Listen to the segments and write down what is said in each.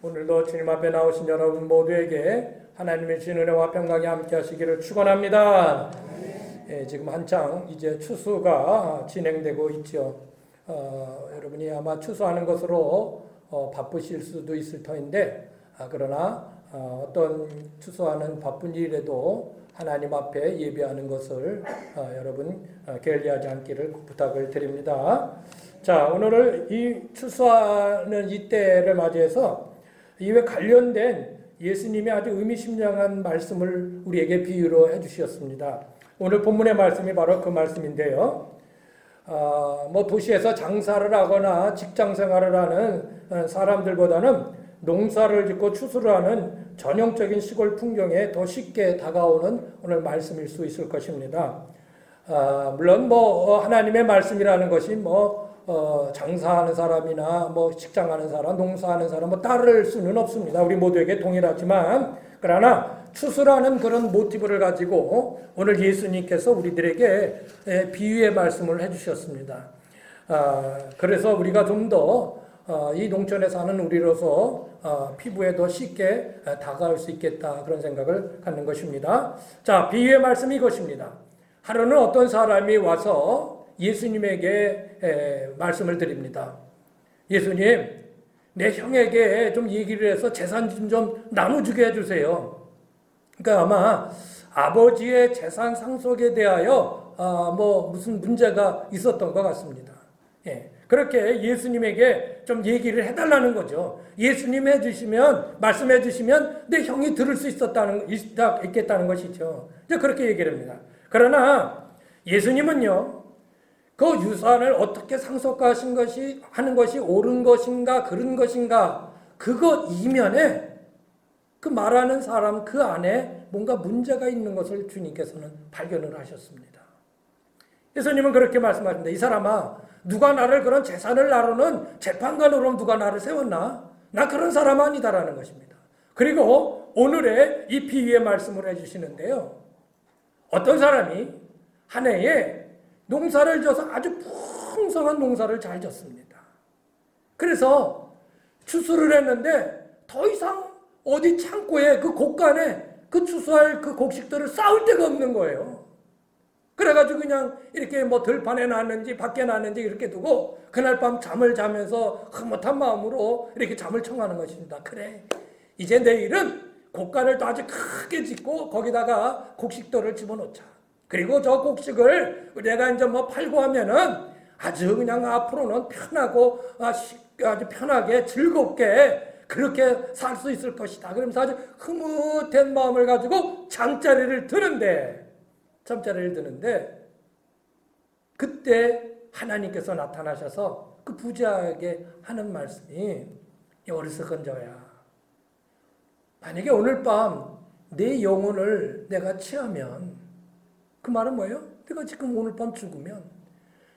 오늘도 주님 앞에 나오신 여러분 모두에게 하나님의 주신 은혜와 평강이 함께 하시기를 축원합니다. 지금 한창 이제 추수가 진행되고 있죠. 여러분이 아마 추수하는 것으로 바쁘실 수도 있을 터인데 그러나 어떤 추수하는 바쁜 일에도 하나님 앞에 예배하는 것을 여러분 게을리하지 않기를 부탁을 드립니다. 자, 오늘은 이 추수하는 이때를 맞이해서 이에 관련된 예수님의 아주 의미심장한 말씀을 우리에게 비유로 해주셨습니다. 오늘 본문의 말씀이 바로 그 말씀인데요. 도시에서 장사를 하거나 직장 생활을 하는 사람들보다는 농사를 짓고 추수를 하는 전형적인 시골 풍경에 더 쉽게 다가오는 오늘 말씀일 수 있을 것입니다. 물론 하나님의 말씀이라는 것이 장사하는 사람이나 직장하는 사람, 농사하는 사람 따를 수는 없습니다. 우리 모두에게 동일하지만 그러나 추수라는 그런 모티브를 가지고 오늘 예수님께서 우리들에게 비유의 말씀을 해주셨습니다. 그래서 우리가 좀 더 이 농촌에 사는 우리로서 피부에 더 쉽게 다가올 수 있겠다 그런 생각을 갖는 것입니다. 자, 비유의 말씀이 이것입니다. 하루는 어떤 사람이 와서 예수님에게 말씀을 드립니다. 예수님, 내 형에게 좀 얘기를 해서 재산 좀 나눠주게 해주세요. 그러니까 아마 아버지의 재산 상속에 대하여 무슨 문제가 있었던 것 같습니다. 그렇게 예수님에게 좀 얘기를 해달라는 거죠. 예수님 말씀해 주시면 내 형이 들을 수 있겠다는 것이죠. 그렇게 얘기를 합니다. 그러나 예수님은요, 그 유산을 어떻게 하는 것이 옳은 것인가, 그른 것인가, 그것 이면에 그 말하는 사람 그 안에 뭔가 문제가 있는 것을 주님께서는 발견을 하셨습니다. 예수님은 그렇게 말씀하십니다. 이 사람아, 누가 나를 그런 재산을 나누는 재판관으로 누가 나를 세웠나? 나 그런 사람 아니다라는 것입니다. 그리고 오늘의 이 비유의 말씀을 해주시는데요. 어떤 사람이 한 해에 농사를 져서 아주 풍성한 농사를 잘 졌습니다. 그래서 추수를 했는데 더 이상 어디 창고에 그 곡간에 그 추수할 그 곡식들을 쌓을 데가 없는 거예요. 그래가지고 그냥 이렇게 들판에 놨는지 밖에 놨는지 이렇게 두고 그날 밤 잠을 자면서 흐뭇한 마음으로 이렇게 잠을 청하는 것입니다. 그래, 이제 내일은 곡간을 또 아주 크게 짓고 거기다가 곡식들을 집어넣자. 그리고 저 곡식을 내가 이제 팔고 하면은 아주 그냥 앞으로는 편하고 아주 편하게 즐겁게 그렇게 살 수 있을 것이다. 그러면서 아주 흐뭇한 마음을 가지고 잠자리를 드는데 그때 하나님께서 나타나셔서 그 부자에게 하는 말씀이 어리석은 자야. 만약에 오늘 밤 내 영혼을 내가 취하면 그 말은 뭐예요? 네가 지금 오늘 밤 죽으면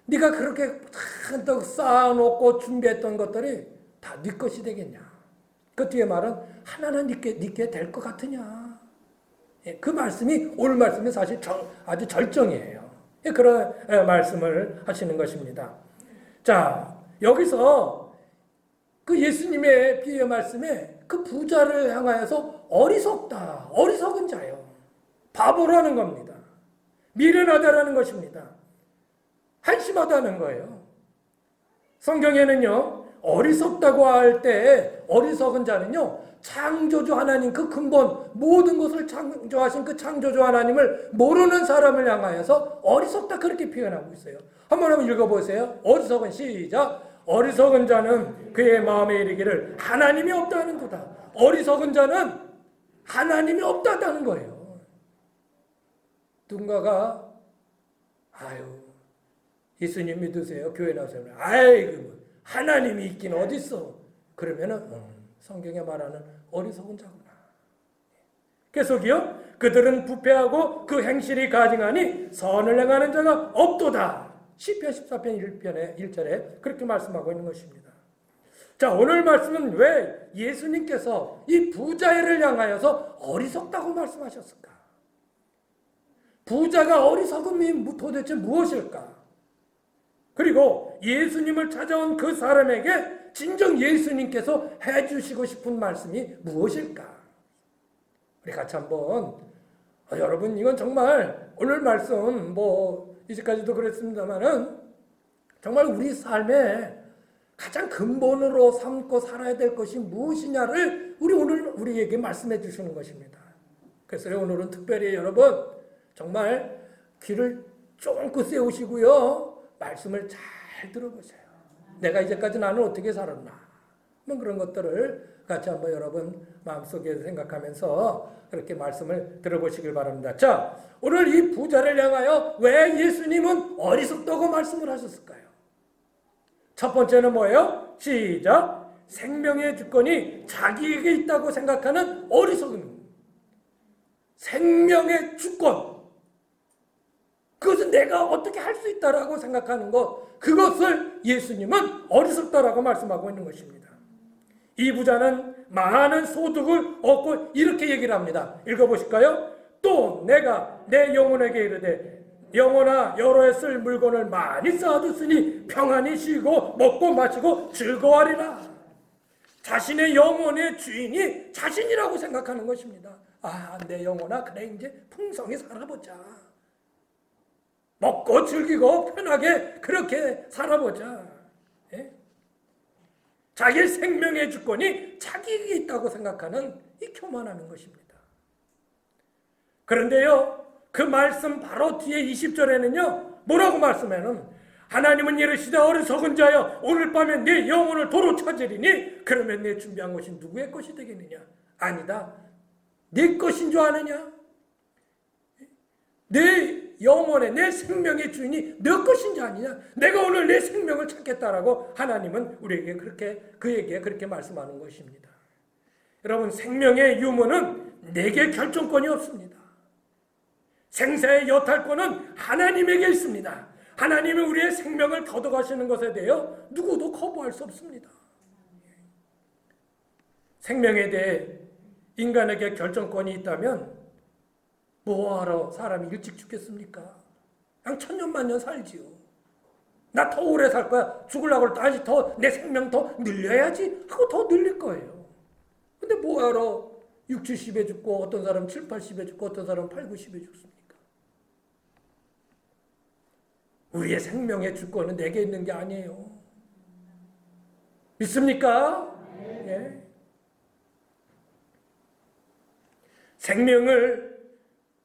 네가 그렇게 한떡 쌓아놓고 준비했던 것들이 다 네 것이 되겠냐? 그 뒤에 말은 하나는 네게 될 것 같으냐? 그 말씀이 오늘 말씀이 사실 아주 절정이에요. 그런 말씀을 하시는 것입니다. 자, 여기서 그 예수님의 비유의 말씀에 그 부자를 향하여서 어리석다, 어리석은 자요, 바보라는 겁니다. 미련하다라는 것입니다. 한심하다는 거예요. 성경에는요, 어리석다고 할 때 어리석은 자는요, 창조주 하나님 그 근본 모든 것을 창조하신 그 창조주 하나님을 모르는 사람을 향하여서 어리석다 그렇게 표현하고 있어요. 한번 읽어보세요. 어리석은 시작. 어리석은 자는 그의 마음에 이르기를 하나님이 없다는 거다. 어리석은 자는 하나님이 없다는 거예요. 누군가가 예수님 믿으세요? 교회 나오세요? 하나님이 있긴 어딨어? 그러면은 성경에 말하는 어리석은 자구나. 계속이요. 그들은 부패하고 그 행실이 가증하니 선을 행하는 자가 없도다. 시편 14편 1절에 그렇게 말씀하고 있는 것입니다. 자, 오늘 말씀은 왜 예수님께서 이 부자를 향하여서 어리석다고 말씀하셨을까? 부자가 어리석음이 도대체 무엇일까? 그리고 예수님을 찾아온 그 사람에게 진정 예수님께서 해주시고 싶은 말씀이 무엇일까? 우리 같이 한번 여러분 이건 정말 오늘 말씀 이제까지도 그랬습니다만은 정말 우리 삶에 가장 근본으로 삼고 살아야 될 것이 무엇이냐를 오늘 우리에게 말씀해 주시는 것입니다. 그래서 오늘은 특별히 여러분 정말 귀를 쫑긋 세우시고요. 말씀을 잘 들어보세요. 내가 이제까지 나는 어떻게 살았나. 그런 것들을 같이 한번 여러분 마음속에 생각하면서 그렇게 말씀을 들어보시길 바랍니다. 자, 오늘 이 부자를 향하여 왜 예수님은 어리석다고 말씀을 하셨을까요? 첫 번째는 뭐예요? 시작! 생명의 주권이 자기에게 있다고 생각하는 어리석음. 생명의 주권. 그것은 내가 어떻게 할 수 있다라고 생각하는 것, 그것을 예수님은 어리석다라고 말씀하고 있는 것입니다. 이 부자는 많은 소득을 얻고 이렇게 얘기를 합니다. 읽어보실까요? 또 내가 내 영혼에게 이르되 영혼아 여러 해 쓸 물건을 많이 쌓아뒀으니 평안히 쉬고 먹고 마시고 즐거워하리라. 자신의 영혼의 주인이 자신이라고 생각하는 것입니다. 내 영혼아 그래 이제 풍성히 살아보자. 먹고 즐기고 편하게 그렇게 살아보자. 예? 자기의 생명의 주권이 자기에게 있다고 생각하는 이 교만하는 것입니다. 그런데요, 그 말씀 바로 뒤에 20절에는요, 뭐라고 말씀하냐면 하나님은 이르시되 어리석은 자여 오늘 밤에 내 영혼을 도로 찾으리니 그러면 내 준비한 것이 누구의 것이 되겠느냐? 아니다. 네 것인 줄 아느냐? 내 영혼의 내 생명의 주인이 내 것인지 아니냐? 내가 오늘 내 생명을 찾겠다라고 하나님은 우리에게 그에게 그렇게 말씀하는 것입니다. 여러분, 생명의 유무는 내게 결정권이 없습니다. 생사의 여탈권은 하나님에게 있습니다. 하나님이 우리의 생명을 걷어가시는 것에 대해 누구도 거부할 수 없습니다. 생명에 대해 인간에게 결정권이 있다면 뭐하러 사람이 일찍 죽겠습니까? 그냥 천년만년 살지요. 나 더 오래 살 거야. 죽으려고 할 때 아직 더 내 생명 더 늘려야지 하고 더 늘릴 거예요. 근데 뭐하러 6, 70에 죽고 어떤 사람은 7, 80에 죽고 어떤 사람은 8, 90에 죽습니까? 우리의 생명의 주권은 내게 있는 게 아니에요. 믿습니까? 예. 생명을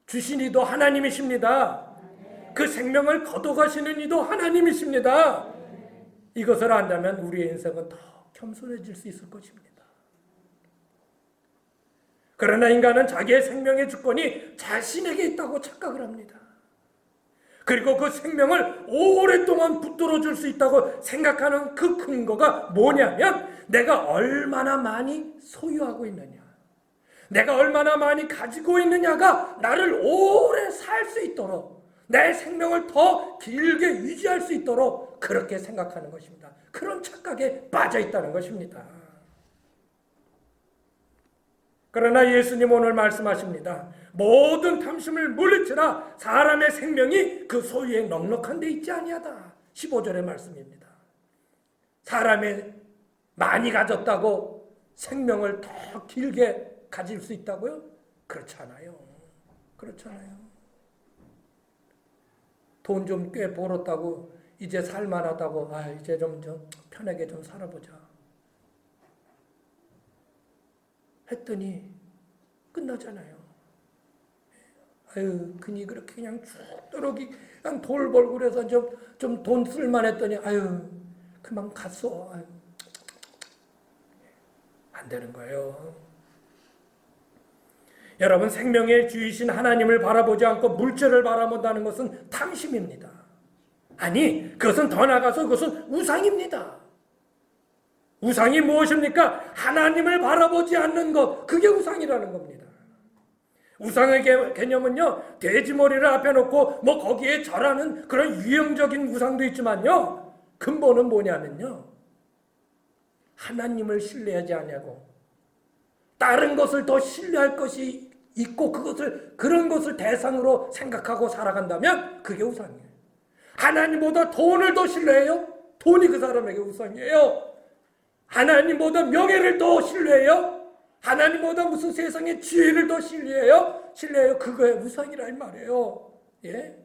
주신 이도 하나님이십니다. 그 생명을 걷어가시는 이도 하나님이십니다. 이것을 안다면 우리의 인생은 더 겸손해질 수 있을 것입니다. 그러나 인간은 자기의 생명의 주권이 자신에게 있다고 착각을 합니다. 그리고 그 생명을 오랫동안 붙들어 줄 수 있다고 생각하는 그 근거가 뭐냐면 내가 얼마나 많이 소유하고 있느냐, 내가 얼마나 많이 가지고 있느냐가 나를 오래 살 수 있도록, 내 생명을 더 길게 유지할 수 있도록 그렇게 생각하는 것입니다. 그런 착각에 빠져 있다는 것입니다. 그러나 예수님 오늘 말씀하십니다. 모든 탐심을 물리치라 사람의 생명이 그 소유에 넉넉한 데 있지 아니하다. 15절의 말씀입니다. 사람이 많이 가졌다고 생명을 더 길게 가질 수 있다고요? 그렇잖아요. 그렇잖아요. 돈 좀 꽤 벌었다고 이제 살만하다고 이제 좀 편하게 좀 살아보자 했더니 끝나잖아요. 그니 그렇게 그냥 쭉 떠러기 그냥 돌 벌고 그래서 좀 돈 쓸만 했더니 그만 갔어. 안 되는 거예요. 여러분, 생명의 주이신 하나님을 바라보지 않고 물질을 바라본다는 것은 탐심입니다. 아니, 그것은 더 나아가서 그것은 우상입니다. 우상이 무엇입니까? 하나님을 바라보지 않는 것, 그게 우상이라는 겁니다. 우상의 개념은요, 돼지머리를 앞에 놓고 거기에 절하는 그런 유형적인 우상도 있지만요, 근본은 뭐냐면요, 하나님을 신뢰하지 않냐고 다른 것을 더 신뢰할 것이 있고 그런 것을 대상으로 생각하고 살아간다면 그게 우상이에요. 하나님보다 돈을 더 신뢰해요? 돈이 그 사람에게 우상이에요. 하나님보다 명예를 더 신뢰해요? 하나님보다 무슨 세상의 지혜를 더 신뢰해요? 그거의 우상이란 말이에요. 예?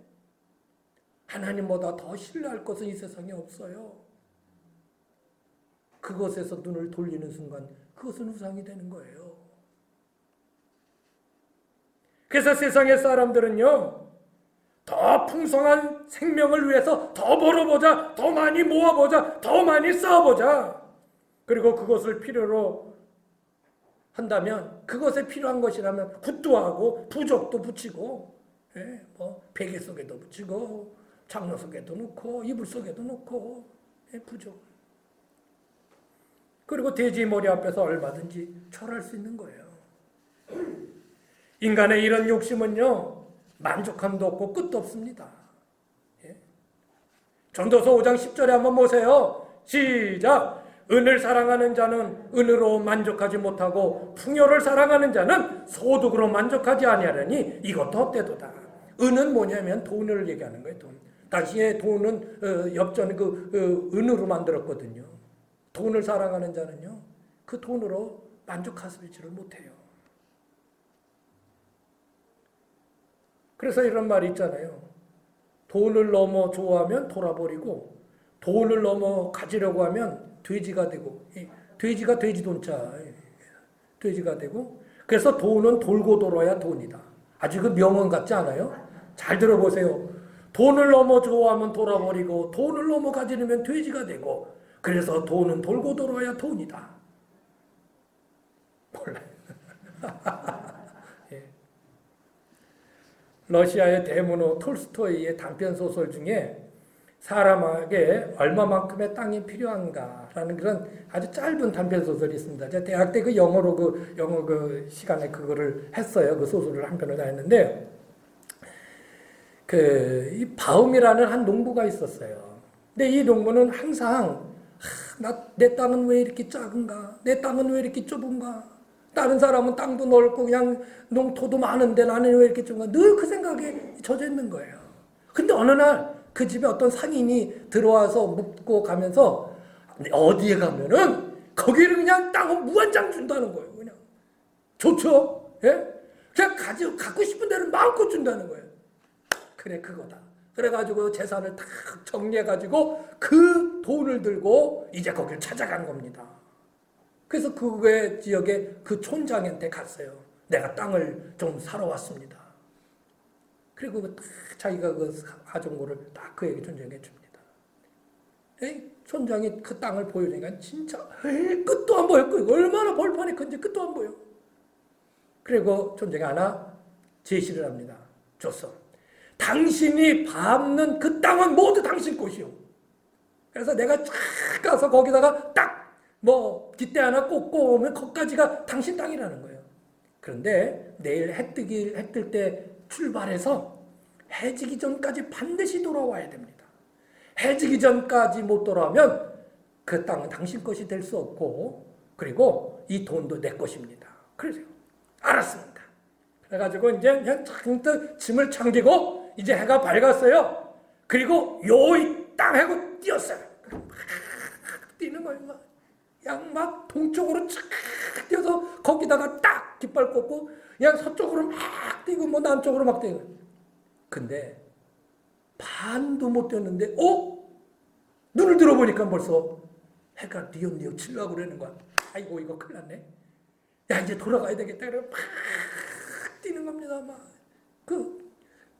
하나님보다 더 신뢰할 것은 이 세상에 없어요. 그것에서 눈을 돌리는 순간 그것은 우상이 되는 거예요. 그래서 세상의 사람들은요, 더 풍성한 생명을 위해서 더 벌어보자, 더 많이 모아보자, 더 많이 쌓아보자. 그리고 그것을 필요로 한다면, 그것에 필요한 것이라면 굿도 하고 부적도 붙이고, 예, 뭐 베개 속에도 붙이고 장로 속에도 넣고 이불 속에도 넣고, 예, 부적. 그리고 돼지 머리 앞에서 얼마든지 절할 수 있는 거예요. 인간의 이런 욕심은요, 만족함도 없고 끝도 없습니다. 예? 전도서 5장 10절에 한번 보세요. 시작! 은을 사랑하는 자는 은으로 만족하지 못하고 풍요를 사랑하는 자는 소득으로 만족하지 아니하려니 이것도 헛되도다. 은은 뭐냐면 돈을 얘기하는 거예요. 돈. 당시에 돈은 엽전 은으로 만들었거든요. 돈을 사랑하는 자는요, 그 돈으로 만족하지를 못해요. 그래서 이런 말이 있잖아요. 돈을 너무 좋아하면 돌아버리고 돈을 너무 가지려고 하면 돼지가 되고, 돼지가 돼지돈자, 돼지가 되고, 그래서 돈은 돌고 돌아야 돈이다. 아주 그 명언 같지 않아요? 잘 들어보세요. 돈을 너무 좋아하면 돌아버리고 돈을 너무 가지려면 돼지가 되고, 그래서 돈은 돌고 돌아야 돈이다. 몰라요. 예. 러시아의 대문호 톨스토이의 단편소설 중에 사람에게 얼마만큼의 땅이 필요한가라는 그런 아주 짧은 단편소설이 있습니다. 제가 대학 때 그 영어 시간에 그거를 했어요. 그 소설을 한 편을 다 했는데, 이 바움이라는 한 농부가 있었어요. 근데 이 농부는 항상, 내 땅은 왜 이렇게 작은가? 내 땅은 왜 이렇게 좁은가? 다른 사람은 땅도 넓고 그냥 농토도 많은데 나는 왜 이렇게 좁은가? 늘 그 생각에 젖어 있는 거예요. 근데 어느 날 그 집에 어떤 상인이 들어와서 묵고 가면서 어디에 가면은 거기를 그냥 땅을 무한장 준다는 거예요. 그냥 좋죠? 예? 그냥 갖고 싶은 데를 마음껏 준다는 거예요. 그래, 그거다. 그래가지고 재산을 다 정리해가지고 그 돈을 들고 이제 거기를 찾아간 겁니다. 그래서 그 외 지역에 그 촌장한테 갔어요. 내가 땅을 좀 사러 왔습니다. 그리고 자기가 그 하정고를 딱 그에게 존중해 줍니다. 촌장이 그 땅을 보여주니까 진짜 끝도 안 보여. 얼마나 벌판이 큰지 끝도 안 보여. 그리고 촌장이 하나 제시를 합니다. 줬어. 당신이 밟는 그 땅은 모두 당신 것이요. 그래서 내가 쫙 가서 거기다가 딱 깃대 하나 꽂고 오면 거기까지가 당신 땅이라는 거예요. 그런데 내일 해 뜰 때 출발해서 해 지기 전까지 반드시 돌아와야 됩니다. 해 지기 전까지 못 돌아오면 그 땅은 당신 것이 될 수 없고, 그리고 이 돈도 내 것입니다. 그러세요. 알았습니다. 그래가지고 이제 그냥 잔뜩 짐을 챙기고 이제 해가 밝았어요. 그리고 요이 땅 하고 뛰었어요. 막 뛰는 거예요. 그냥 막 동쪽으로 쫙 뛰어서 거기다가 딱 깃발 꽂고 그냥 서쪽으로 막 뛰고 뭐 남쪽으로 막 뛰고. 근데 반도 못 뛰었는데 눈을 들어보니까 벌써 해가 뉘엿뉘엿 치려고 그러는 거야. 아이고 이거 큰일 났네. 야 이제 돌아가야 되겠다. 그래 막 뛰는 겁니다. 막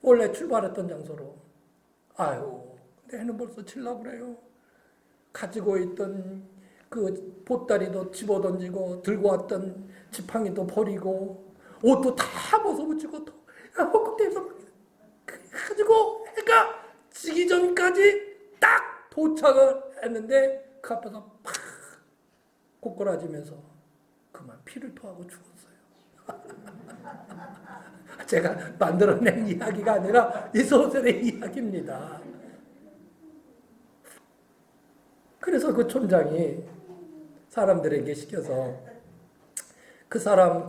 원래 출발했던 장소로. 아이고 근데 해는 벌써 치려고 그래요. 가지고 있던 그 보따리도 집어던지고 들고 왔던 지팡이도 버리고 옷도 다 벗어붙이고 헛것대서 가지고 해가 지기 전까지 딱 도착을 했는데 그 앞에서 팍 꼬꾸라지면서 그만 피를 토하고 죽었어요. 제가 만들어낸 이야기가 아니라 이 소설의 이야기입니다. 그래서 그 촌장이 사람들에게 시켜서 그 사람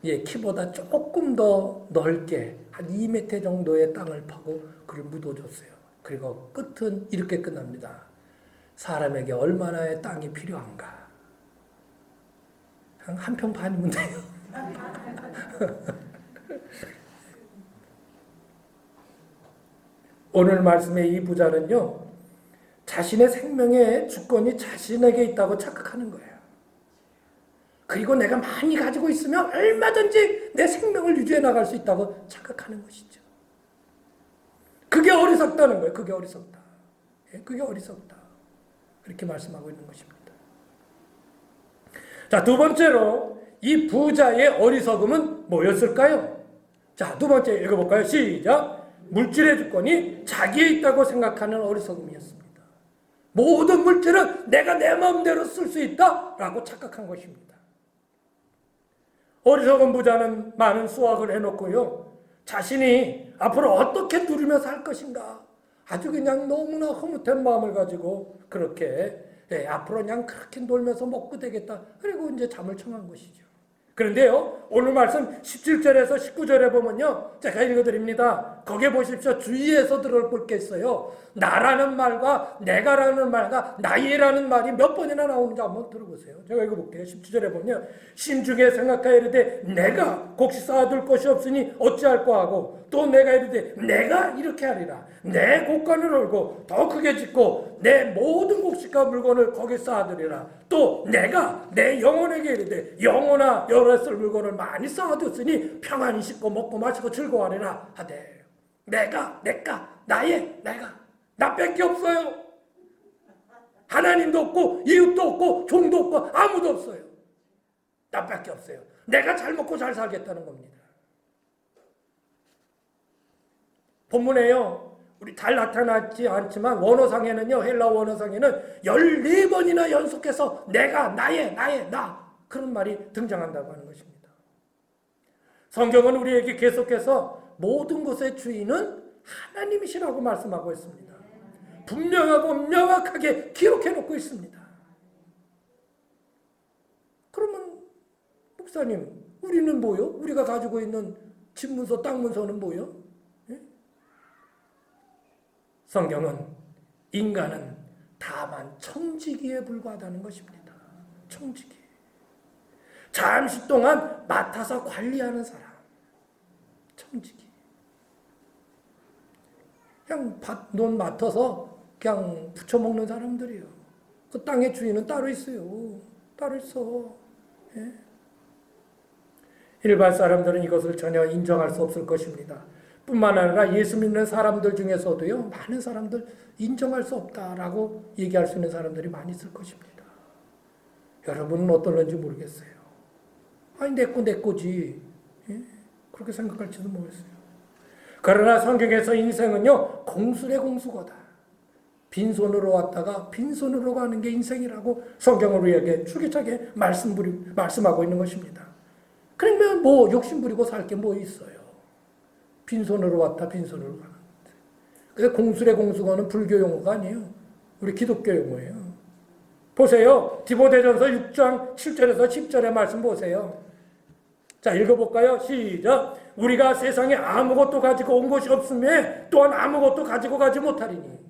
키보다 조금 더 넓게 한 2m 정도의 땅을 파고 그를 묻어줬어요. 그리고 끝은 이렇게 끝납니다. 사람에게 얼마나의 땅이 필요한가? 한 평 반이면 돼요. 오늘 말씀의 이 부자는요, 자신의 생명의 주권이 자신에게 있다고 착각하는 거예요. 그리고 내가 많이 가지고 있으면 얼마든지 내 생명을 유지해 나갈 수 있다고 착각하는 것이죠. 그게 어리석다는 거예요. 그게 어리석다. 그게 어리석다. 이렇게 말씀하고 있는 것입니다. 자, 두 번째로 이 부자의 어리석음은 뭐였을까요? 자, 두 번째 읽어볼까요? 시작. 물질의 주권이 자기에 있다고 생각하는 어리석음이었습니다. 모든 물질은 내가 내 마음대로 쓸 수 있다라고 착각한 것입니다. 어리석은 부자는 많은 수확을 해놓고요, 자신이 앞으로 어떻게 누리며 살 것인가 아주 그냥 너무나 허무한 마음을 가지고 그렇게 앞으로 그냥 그렇게 놀면서 먹고 되겠다, 그리고 이제 잠을 청한 것이죠. 그런데요, 오늘 말씀 17절에서 19절에 보면요, 제가 읽어드립니다. 거기에 보십시오. 주의해서 들어볼 게 있어요. 나라는 말과 내가라는 말과 나이라는 말이 몇 번이나 나오는지 한번 들어보세요. 제가 읽어볼게요. 17절에 보면 심중에 생각하여 이르되 내가 곡식 쌓아둘 것이 없으니 어찌할까 하고, 또 내가 이르되 내가 이렇게 하리라. 내 곡간을 얼고 더 크게 짓고 내 모든 곡식과 물건을 거기 쌓아두리라. 또 내가 내 영혼에게 이르되 영혼아 여러 쓸 물건을 많이 쌓아뒀으니 평안히 씻고 먹고 마시고 즐거워하리라 하되, 내가 내가 나밖에 없어요. 하나님도 없고 이웃도 없고 종도 없고 아무도 없어요. 나밖에 없어요. 내가 잘 먹고 잘 살겠다는 겁니다. 본문에요, 우리 잘 나타나지 않지만 원어상에는요, 헬라 원어상에는 14번이나 연속해서 내가 나의 나 그런 말이 등장한다고 하는 것입니다. 성경은 우리에게 계속해서 모든 것의 주인은 하나님이시라고 말씀하고 있습니다. 분명하고 명확하게 기록해 놓고 있습니다. 그러면 목사님, 우리는 뭐요? 우리가 가지고 있는 집 문서, 땅 문서는 뭐요? 예? 성경은 인간은 다만 청지기에 불과하다는 것입니다. 청지기. 잠시 동안 맡아서 관리하는 사람. 청지기. 그냥 논 맡아서 그냥 부쳐먹는 사람들이에요. 그 땅의 주인은 따로 있어요. 따로 있어. 예? 일반 사람들은 이것을 전혀 인정할 수 없을 것입니다. 뿐만 아니라 예수 믿는 사람들 중에서도요, 많은 사람들 인정할 수 없다라고 얘기할 수 있는 사람들이 많이 있을 것입니다. 여러분은 어떨는지 모르겠어요. 아니, 내 거지. 예? 그렇게 생각할지도 모르겠어요. 그러나 성경에서 인생은요, 공술의 공수거다. 빈손으로 왔다가 빈손으로 가는 게 인생이라고 성경은 우리에게 줄기차게 말씀하고 있는 것입니다. 그러면 뭐 욕심부리고 살 게 뭐 있어요? 빈손으로 왔다 빈손으로 가는 것. 그래서 공술의 공수거는 불교 용어가 아니에요. 우리 기독교 용어예요. 보세요. 디모데전서 6장 7절에서 10절의 말씀 보세요. 자, 읽어볼까요? 시작. 우리가 세상에 아무것도 가지고 온 것이 없음에 또한 아무것도 가지고 가지 못하리니.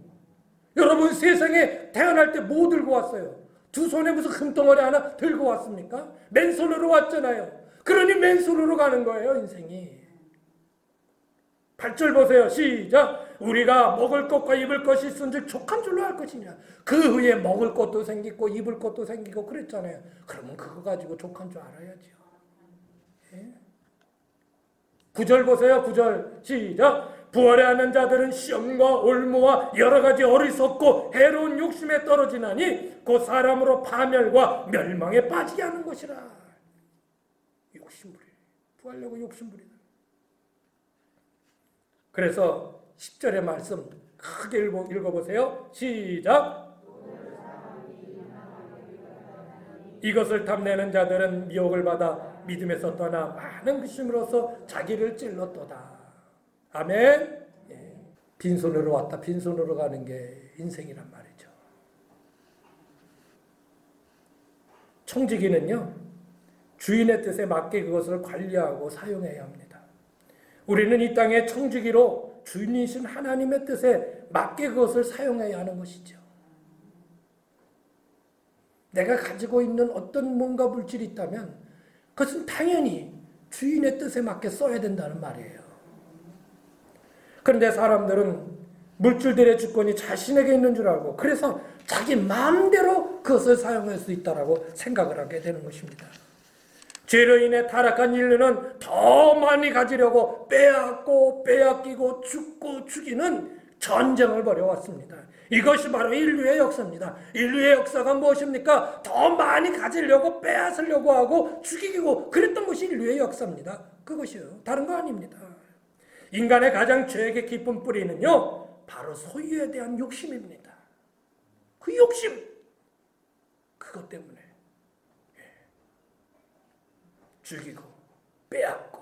여러분, 세상에 태어날 때 뭐 들고 왔어요? 두 손에 무슨 금덩어리 하나 들고 왔습니까? 맨손으로 왔잖아요. 그러니 맨손으로 가는 거예요, 인생이. 8절 보세요. 시작. 우리가 먹을 것과 입을 것이 있은즉 족한 줄로 할 것이냐. 그 후에 먹을 것도 생기고 입을 것도 생기고 그랬잖아요. 그러면 그거 가지고 족한 줄 알아야죠. 9절 보세요. 9절 시작. 부활에 하는 자들은 시험과 올무와 여러 가지 어리석고 해로운 욕심에 떨어지나니 곧 사람으로 파멸과 멸망에 빠지게 하는 것이라. 욕심부리. 부하려고 욕심부리다. 그래서 10절의 말씀 크게 읽어보세요. 시작. 이것을 탐내는 자들은 미혹을 받아 믿음에서 떠나 많은 근심으로써 자기를 찔렀도다. 아멘. 예. 빈손으로 왔다 빈손으로 가는 게 인생이란 말이죠. 청지기는요, 주인의 뜻에 맞게 그것을 관리하고 사용해야 합니다. 우리는 이 땅의 청지기로 주인이신 하나님의 뜻에 맞게 그것을 사용해야 하는 것이죠. 내가 가지고 있는 어떤 뭔가 물질이 있다면 그것은 당연히 주인의 뜻에 맞게 써야 된다는 말이에요. 그런데 사람들은 물질들의 주권이 자신에게 있는 줄 알고 그래서 자기 마음대로 그것을 사용할 수 있다고 생각을 하게 되는 것입니다. 죄로 인해 타락한 인류는 더 많이 가지려고 빼앗고 빼앗기고 죽고 죽이는 전쟁을 벌여왔습니다. 이것이 바로 인류의 역사입니다. 인류의 역사가 무엇입니까? 더 많이 가지려고 빼앗으려고 하고 죽이고 그랬던 것이 인류의 역사입니다. 그것이요. 다른 거 아닙니다. 인간의 가장 죄악의 깊은 뿌리는요, 바로 소유에 대한 욕심입니다. 그 욕심, 그것 때문에 죽이고 빼앗고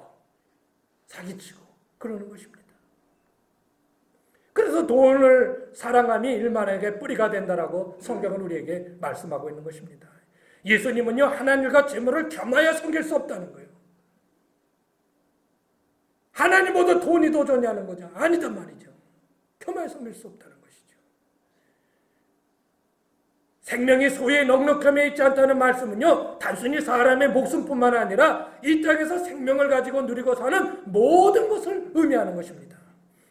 사기치고 그러는 것입니다. 그래서 돈을 사랑함이 일만에게 뿌리가 된다라고 성경은 우리에게 말씀하고 있는 것입니다. 예수님은요, 하나님과 재물을 겸하여 섬길 수 없다는 거예요. 하나님보다 돈이 더 좋냐는 거죠. 아니단 말이죠. 겸하여 섬길 수 없다는 것이죠. 생명이 소유의 넉넉함에 있지 않다는 말씀은요, 단순히 사람의 목숨뿐만 아니라 이 땅에서 생명을 가지고 누리고 사는 모든 것을 의미하는 것입니다.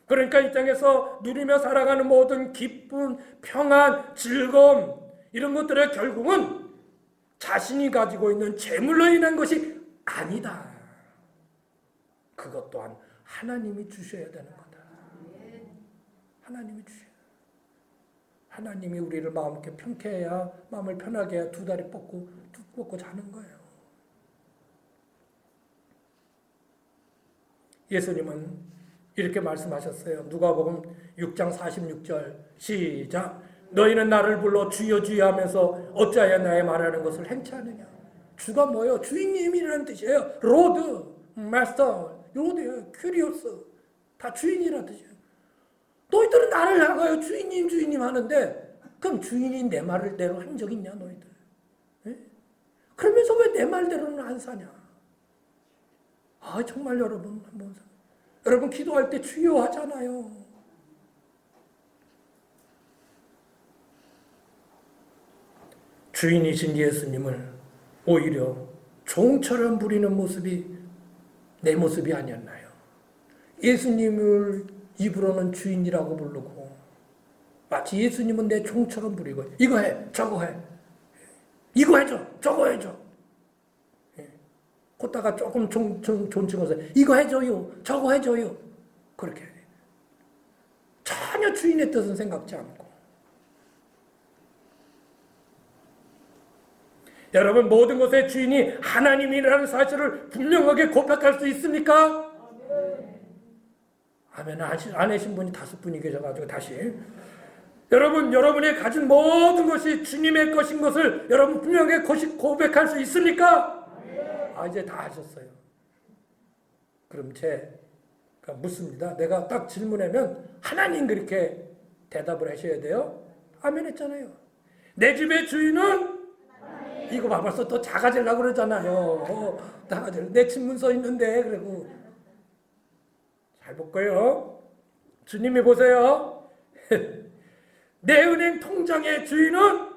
그러니까 이 땅에서 누리며 살아가는 모든 기쁨, 평안, 즐거움 이런 것들의 결국은 자신이 가지고 있는 재물로 인한 것이 아니다. 그것 또한 하나님이 주셔야 되는 거다. 하나님이 주셔야. 하나님이 우리를 마음께 평쾌해야, 마음을 편하게 해야 두 다리 뻗고 자는 거예요. 예수님은 이렇게 말씀하셨어요. 누가복음 6장 46절 시작. 너희는 나를 불러 주여 주여 하면서 어찌하여 나의 말하는 것을 행치 않느냐. 주가 뭐예요? 주인님이라는 뜻이에요. 로드, 마스터, 로드예요. 큐리오스. 다 주인이라는 뜻이에요. 너희들은 나를 향하여 주인님 주인님 하는데 그럼 주인이 내 말대로 한 적 있냐 너희들? 예? 그러면서 왜 내 말대로는 안 사냐? 아 정말 여러분 한번 여러분 기도할 때 주여 하잖아요. 주인이신 예수님을 오히려 종처럼 부리는 모습이 내 모습이 아니었나요? 예수님을 입으로는 주인이라고 부르고 마치 예수님은 내 종처럼 부리고 이거 해 저거 해 이거 해줘 저거 해줘 걷다가 조금 존칭해서 이거 해줘요 저거 해줘요 그렇게 전혀 주인의 뜻은 생각지 않고 여러분 모든 것의 주인이 하나님이라는 사실을 분명하게 고백할 수 있습니까? 아멘. 안 하신 분이 5분이 계셔가지고 다시 여러분의 가진 모든 것이 주님의 것인 것을 여러분 분명하게 고백할 수 있습니까? 아 이제 다 하셨어요. 그럼 제가 묻습니다. 내가 딱 질문하면 하나님 그렇게 대답을 하셔야 돼요. 아멘 했잖아요. 내 집의 주인은 이거 봐 벌써 또 작아지려고 그러잖아요. 내 친문서 있는데 그리고 잘 볼까요? 주님이 보세요. 내 은행 통장의 주인은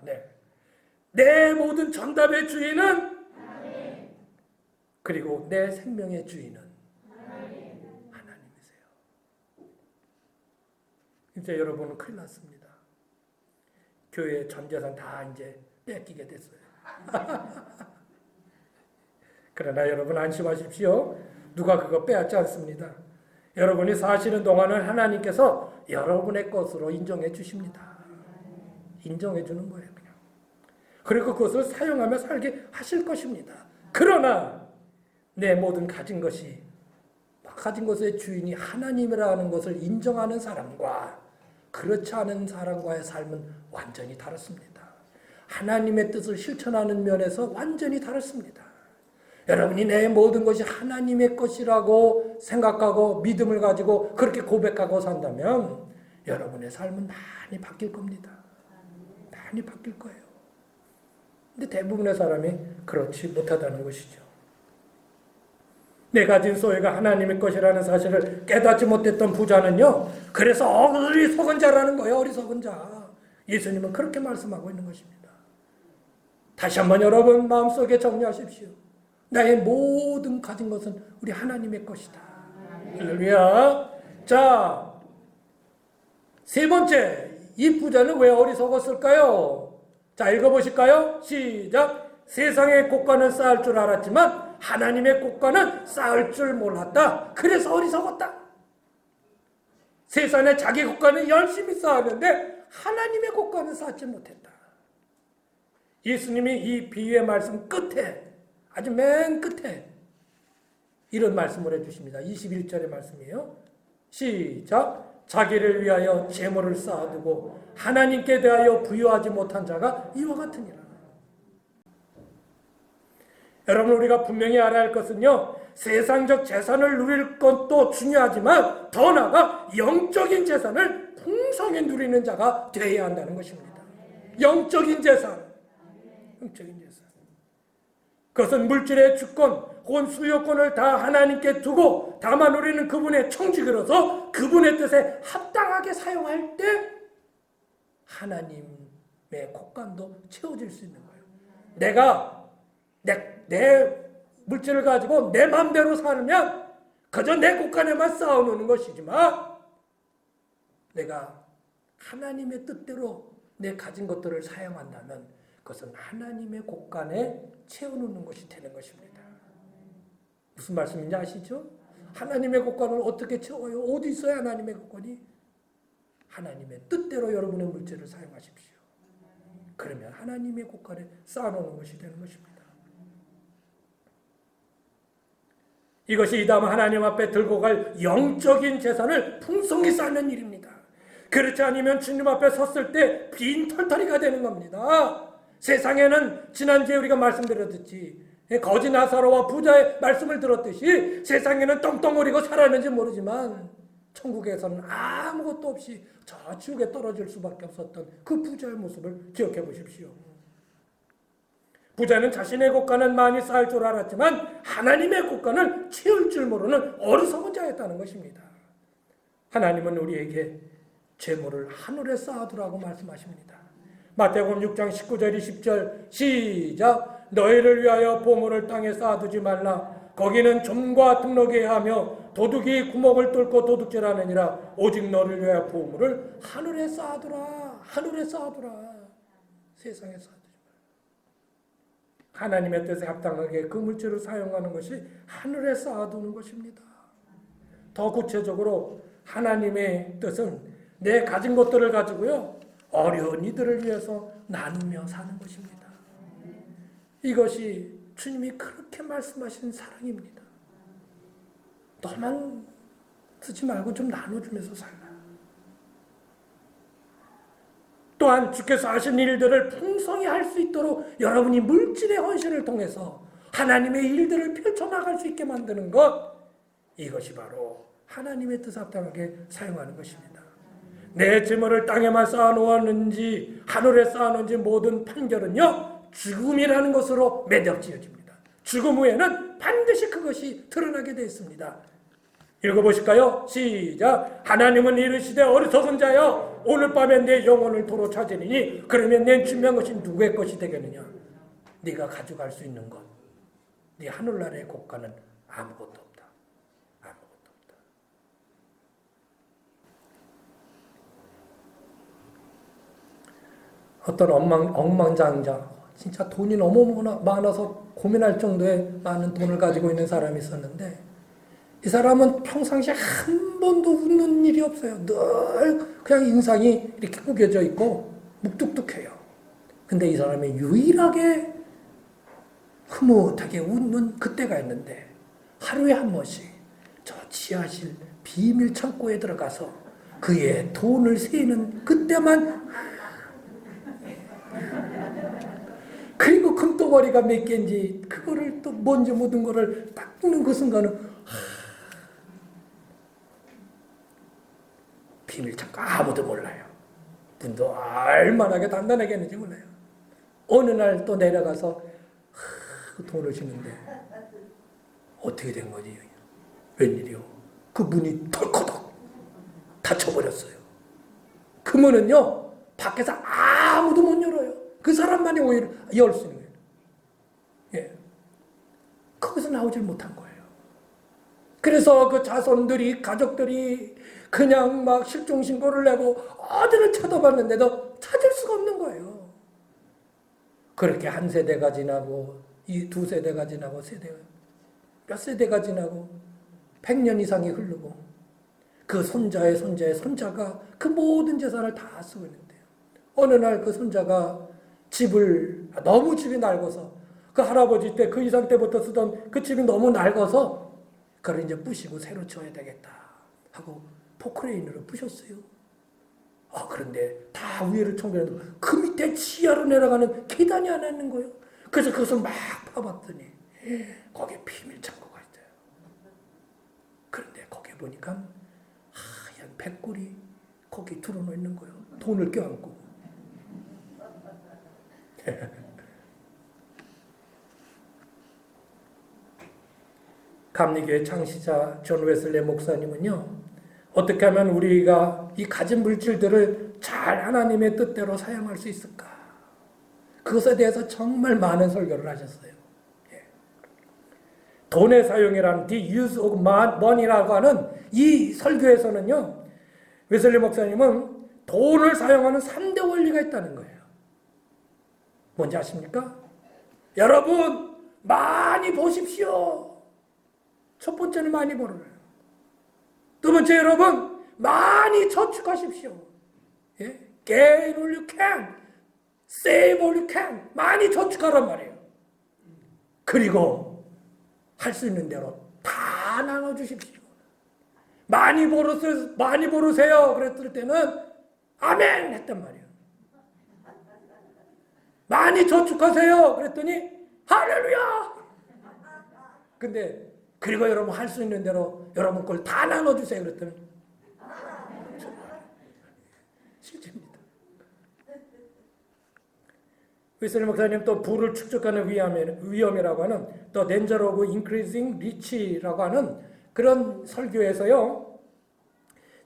네. 내 모든 전답의 주인은 그리고 내 생명의 주인은 하나님이세요. 이제 여러분은 큰일 났습니다. 교회 전 재산 다 이제 뺏기게 됐어요. 그러나 여러분 안심하십시오. 누가 그거 빼앗지 않습니다. 여러분이 사시는 동안은 하나님께서 여러분의 것으로 인정해 주십니다. 인정해 주는 거예요. 그냥. 그리고 그것을 사용하며 살게 하실 것입니다. 그러나 내 모든 가진 것이 가진 것의 주인이 하나님이라는 것을 인정하는 사람과 그렇지 않은 사람과의 삶은 완전히 다릅니다. 하나님의 뜻을 실천하는 면에서 완전히 다릅니다. 여러분이 내 모든 것이 하나님의 것이라고 생각하고 믿음을 가지고 그렇게 고백하고 산다면 여러분의 삶은 많이 바뀔 겁니다. 많이 바뀔 거예요. 근데 대부분의 사람이 그렇지 못하다는 것이죠. 내 가진 소유가 하나님의 것이라는 사실을 깨닫지 못했던 부자는요. 그래서 어리석은 자라는 거예요. 어리석은 자. 예수님은 그렇게 말씀하고 있는 것입니다. 다시 한번 여러분 마음속에 정리하십시오. 나의 모든 가진 것은 우리 하나님의 것이다. 할렐루야. 자, 세 번째, 이 부자는 왜 어리석었을까요? 자, 읽어보실까요? 시작. 세상의 곳간은 쌓을 줄 알았지만 하나님의 곳간은 쌓을 줄 몰랐다. 그래서 어리석었다. 세상에 자기 곳간은 열심히 쌓았는데 하나님의 곳간은 쌓지 못했다. 예수님이 이 비유의 말씀 끝에, 아주 맨 끝에 이런 말씀을 해주십니다. 21절의 말씀이에요. 시작. 자기를 위하여 재물을 쌓아두고 하나님께 대하여 부유하지 못한 자가 이와 같으니라. 여러분, 우리가 분명히 알아야 할 것은요, 세상적 재산을 누릴 것도 중요하지만 더 나아가 영적인 재산을 풍성히 누리는 자가 되어야 한다는 것입니다. 영적인 재산. 영적인 재산. 그것은 물질의 주권, 혹은 수요권을 다 하나님께 두고 다만 우리는 그분의 청지기로서 그분의 뜻에 합당하게 사용할 때 하나님의 곳간도 채워질 수 있는 거예요. 내가 내 물질을 가지고 내 마음대로 살면 그저 내 곳간에만 쌓아놓는 것이지만 내가 하나님의 뜻대로 내 가진 것들을 사용한다면 그것은 하나님의 곳간에 채워놓는 것이 되는 것입니다. 무슨 말씀인지 아시죠? 하나님의 곳간을 어떻게 채워요? 어디 있어요 하나님의 곳간이? 하나님의 뜻대로 여러분의 물질을 사용하십시오. 그러면 하나님의 곳간에 쌓아놓는 것이 되는 것입니다. 이것이 이 다음 하나님 앞에 들고 갈 영적인 재산을 풍성히 쌓는 일입니다. 그렇지 않으면 주님 앞에 섰을 때 빈털터리가 되는 겁니다. 세상에는 지난주에 우리가 말씀드렸듯이 거지 나사로와 부자의 말씀을 들었듯이 세상에는 떵떵거리고 살았는지 모르지만 천국에서는 아무것도 없이 저 지옥에 떨어질 수밖에 없었던 그 부자의 모습을 기억해 보십시오. 부자는 자신의 곳간은 많이 쌓을 줄 알았지만 하나님의 곳간을 채울 줄 모르는 어리석은 자였다는 것입니다. 하나님은 우리에게 재물을 하늘에 쌓아두라고 말씀하십니다. 마태복음 6장 19절 20절 시작. 너희를 위하여 보물을 땅에 쌓아두지 말라. 거기는 좀과 등록이 하며 도둑이 구멍을 뚫고 도둑질하느니라. 오직 너를 위하여 보물을 하늘에 쌓아두라. 하늘에 쌓아두라. 세상에 쌓아두지 말라. 하나님의 뜻에 합당하게 그 물질을 사용하는 것이 하늘에 쌓아두는 것입니다. 더 구체적으로 하나님의 뜻은 내 가진 것들을 가지고요, 어려운 이들을 위해서 나누며 사는 것입니다. 이것이 주님이 그렇게 말씀하신 사랑입니다. 너만 쓰지 말고 좀 나눠주면서 살라. 또한 주께서 하신 일들을 풍성히 할 수 있도록 여러분이 물질의 헌신을 통해서 하나님의 일들을 펼쳐나갈 수 있게 만드는 것, 이것이 바로 하나님의 뜻 합당하게 사용하는 것입니다. 내 재물을 땅에만 쌓아놓았는지 하늘에 쌓아놓은지 모든 판결은요, 죽음이라는 것으로 매듭지어집니다. 죽음 후에는 반드시 그것이 드러나게 되어 있습니다. 읽어보실까요? 시작. 하나님은 이르시되 어리석은 자여 오늘 밤에 내 영혼을 도로 찾으리니 그러면 내 중요한 것이 누구의 것이 되겠느냐? 네가 가져갈 수 있는 것, 네 하늘나라의 곳간은 아무것도 없다. 아무것도 없다. 어떤 억만장자, 진짜 돈이 너무 많아서 고민할 정도의 많은 돈을 가지고 있는 사람이 있었는데, 이 사람은 평상시에 한 번도 웃는 일이 없어요. 늘 그냥 인상이 이렇게 구겨져 있고 묵뚝뚝해요. 근데 이 사람이 유일하게 흐뭇하게 웃는 그때가 있는데, 하루에 한 번씩 저 지하실 비밀 창고에 들어가서 그의 돈을 세는 그때만, 그리고 금덩어리가 몇 개인지 그거를 또 먼지 묻은 거를 딱 뜯는 그 순간은 비밀 창고 아무도 몰라요. 문도 얼마나 단단하게 했는지 몰라요. 어느 날 또 내려가서 돈을 주는데 어떻게 된 거지? 웬일이요? 그 문이 덜커덕 닫혀버렸어요. 그 문은요, 밖에서 그 사람만이 오히려 열 수 있는 거예요. 예. 거기서 나오질 못한 거예요. 그래서 그 자손들이, 가족들이 그냥 막 실종신고를 내고 어디를 찾아봤는데도 찾을 수가 없는 거예요. 그렇게 한 세대가 지나고, 이 두 세대가 지나고, 몇 세대가 지나고, 100년 이상이 흐르고, 그 손자의 손자의 손자가 그 모든 재산을 다 쓰고 있는데요. 어느 날 그 손자가 너무 집이 낡아서, 그 할아버지 때, 그 이상 때부터 쓰던 그 집이 너무 낡아서, 그걸 이제 부시고 새로 지어야 되겠다 하고 포크레인으로 부셨어요. 그런데 다 위에를 청결해도 그 밑에 지하로 내려가는 계단이 하나 있는 거예요. 그래서 그것을 막 파봤더니 거기에 비밀 창고가 있어요. 그런데 거기에 보니까 하얀 백골이 거기 들어놓여 있는 거예요. 돈을 껴안고. 감리교회 창시자 존 웨슬리 목사님은요, 어떻게 하면 우리가 이 가진 물질들을 잘 하나님의 뜻대로 사용할 수 있을까? 그것에 대해서 정말 많은 설교를 하셨어요. 예. 돈의 사용이라는 the use of money라고 하는 이 설교에서는요, 웨슬리 목사님은 돈을 사용하는 3대 원리가 있다는 거예요. 뭔지 아십니까? 여러분, 많이 보십시오. 첫 번째는 많이 벌어요. 두 번째, 여러분, 많이 저축하십시오. 예? Gain all you can. Save all you can. 많이 저축하란 말이에요. 그리고 할 수 있는 대로 다 나눠주십시오. 많이 벌으세요. 그랬을 때는 아멘 했단 말이에요. 많이 저축하세요. 그랬더니 할렐루야. 근데 그리고 여러분 할 수 있는 대로 여러분 걸 다 나눠주세요. 그랬더니 실제입니다. 웨슬리 목사님 또 부를 축적하는 위험이라고 하는 또 danger of increasing rich라고 하는 그런 설교에서요,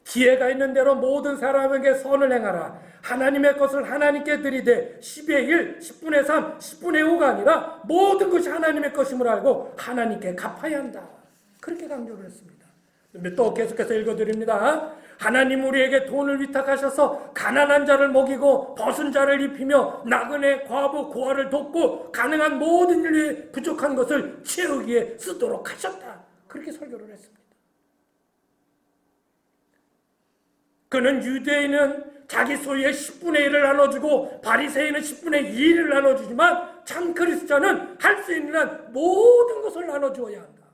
지혜가 있는 대로 모든 사람에게 선을 행하라. 하나님의 것을 하나님께 드리되 10의 1, 10분의 3, 10분의 5가 아니라 모든 것이 하나님의 것임을 알고 하나님께 갚아야 한다. 그렇게 강조를 했습니다. 또 계속해서 읽어드립니다. 하나님 우리에게 돈을 위탁하셔서 가난한 자를 먹이고 벗은 자를 입히며 나그네, 과부, 고아를 돕고 가능한 모든 일에 부족한 것을 채우기에 쓰도록 하셨다. 그렇게 설교를 했습니다. 그는 유대인은 자기 소유의 10분의 1을 나눠주고 바리새인은 10분의 2를 나눠주지만 참 그리스도자는 할 수 있는 한 모든 것을 나눠주어야 한다.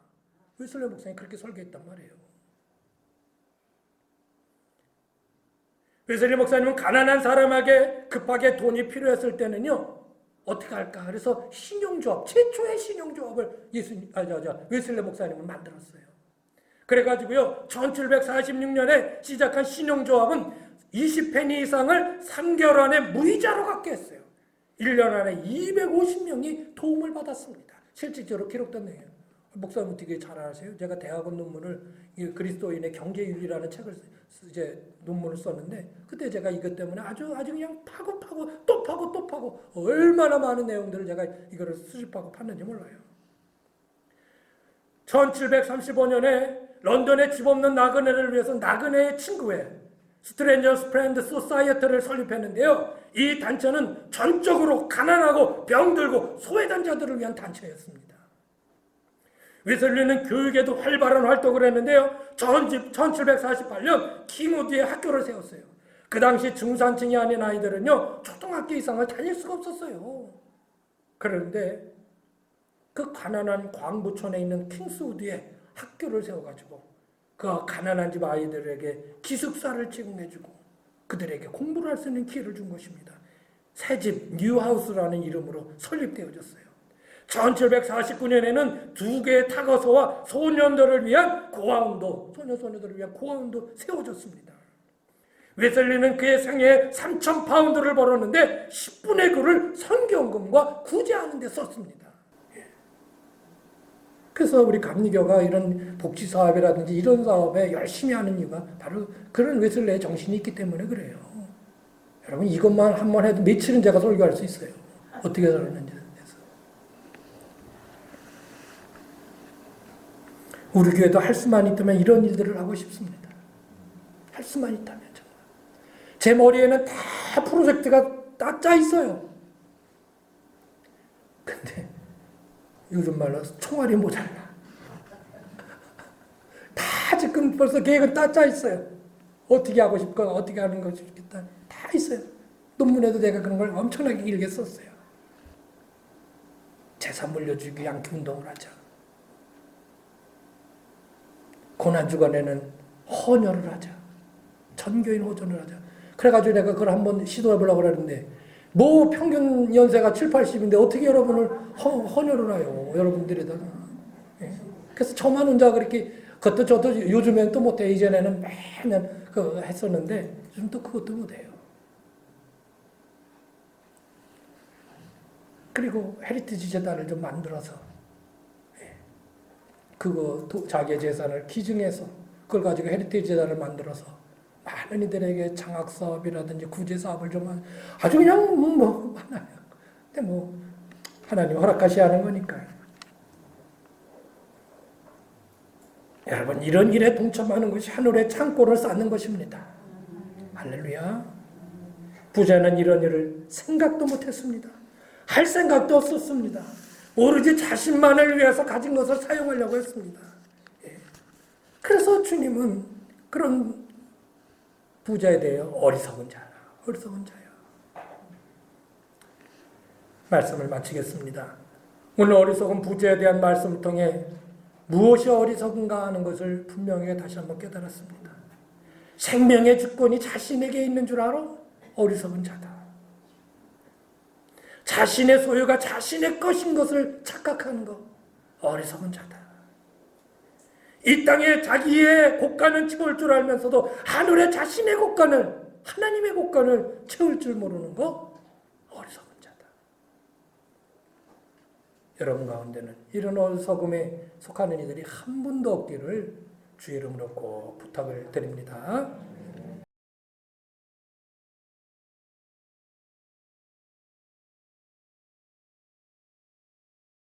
웨슬리 목사님이 그렇게 설교했단 말이에요. 웨슬리 목사님은 가난한 사람에게 급하게 돈이 필요했을 때는요, 어떻게 할까? 그래서 신용조합, 최초의 신용조합을 웨슬리 목사님은 만들었어요. 그래가지고요, 1746년에 시작한 신용조합은 20페니 이상을 3개월 안에 무이자로 갚게 했어요. 1년 안에 250명이 도움을 받았습니다. 실질적으로 기록된 내용. 목사님 되게 잘 아세요? 제가 대학원 논문을 그리스도인의 경제윤리라는 책을 논문을 썼는데, 그때 제가 이것 때문에 아주 그냥 파고 또 파고 얼마나 많은 내용들을 제가 이거를 수집하고 팠는지 몰라요. 1735년에 런던에 집 없는 나그네를 위해서 나그네의 친구회 스트레인저스 프렌드 소사이어티를 설립했는데요. 이 단체는 전적으로 가난하고 병들고 소외된 자들을 위한 단체였습니다. 웨슬리는 교육에도 활발한 활동을 했는데요. 1748년 킹우드에 학교를 세웠어요. 그 당시 중산층이 아닌 아이들은요, 초등학교 이상을 다닐 수가 없었어요. 그런데 그 가난한 광부촌에 있는 킹스우드에 학교를 세워가지고 그 가난한 집 아이들에게 기숙사를 제공해주고 그들에게 공부를 할 수 있는 기회를 준 것입니다. 새집 뉴하우스라는 이름으로 설립되어졌어요. 1749년에는 2개의 타거서와 소년들을 위한 고아원도, 소녀소녀들을 위한 고아원도 세워졌습니다. 웨슬리는 그의 생애에 3,000파운드를 벌었는데 10분의 9를 선교원금과 구제하는 데 썼습니다. 그래서 우리 감리교가 이런 복지사업이라든지 이런 사업에 열심히 하는 이유가 바로 그런 웨슬리의 정신이 있기 때문에 그래요. 여러분 이것만 한 번 해도 며칠은 제가 설교할 수 있어요. 어떻게 살았는지에 대해서. 우리 교회도 할 수만 있다면 이런 일들을 하고 싶습니다. 할 수만 있다면 정말. 제 머리에는 다 프로젝트가 다 짜 있어요. 근데 요즘 말로 총알이 모자라. 다 지금 벌써 계획은 다 짜 있어요. 어떻게 하고 싶거나 어떻게 하는 것이 좋겠다. 다 있어요. 논문에도 내가 그런 걸 엄청나게 길게 썼어요. 재산 물려주기 양키 운동을 하자. 고난주간에는 헌혈을 하자. 전교인 호전을 하자. 그래가지고 내가 그걸 한번 시도해보려고 그러는데 뭐 평균 연세가 7, 80인데 어떻게 여러분을 헌혈을 해요. 여러분들에다가. 예. 그래서 저만 혼자 그렇게 그것도 저도 요즘엔 또 못해. 이전에는 매년 그거 했었는데 요즘 또 그것도 못해요. 그리고 헤리티지 재단을 좀 만들어서 그거 자기의 재산을 기증해서 그걸 가지고 헤리티지 재단을 만들어서 많은 이들에게 장학사업이라든지 구제사업을 좀 아주 그냥 뭐 많아요. 근데 뭐 하나님 허락하셔야 하는 거니까요. 여러분 이런 일에 동참하는 것이 하늘의 창고를 쌓는 것입니다. 할렐루야. 부자는 이런 일을 생각도 못했습니다. 할 생각도 없었습니다. 오로지 자신만을 위해서 가진 것을 사용하려고 했습니다. 예. 그래서 주님은 그런 부자에 대해 어리석은 자야. 말씀을 마치겠습니다. 오늘 어리석은 부자에 대한 말씀을 통해 무엇이 어리석은가 하는 것을 분명히 다시 한번 깨달았습니다. 생명의 주권이 자신에게 있는 줄 알아? 어리석은 자다. 자신의 소유가 자신의 것인 것을 착각하는 것, 어리석은 자다. 이 땅에 자기의 곳간은 채울 줄 알면서도 하늘에 자신의 곳간을, 하나님의 곳간을 채울 줄 모르는 것, 어리석은 자다. 여러분 가운데는 이런 어리석음에 속하는 이들이 한 분도 없기를 주의 이름으로 꼭 부탁을 드립니다.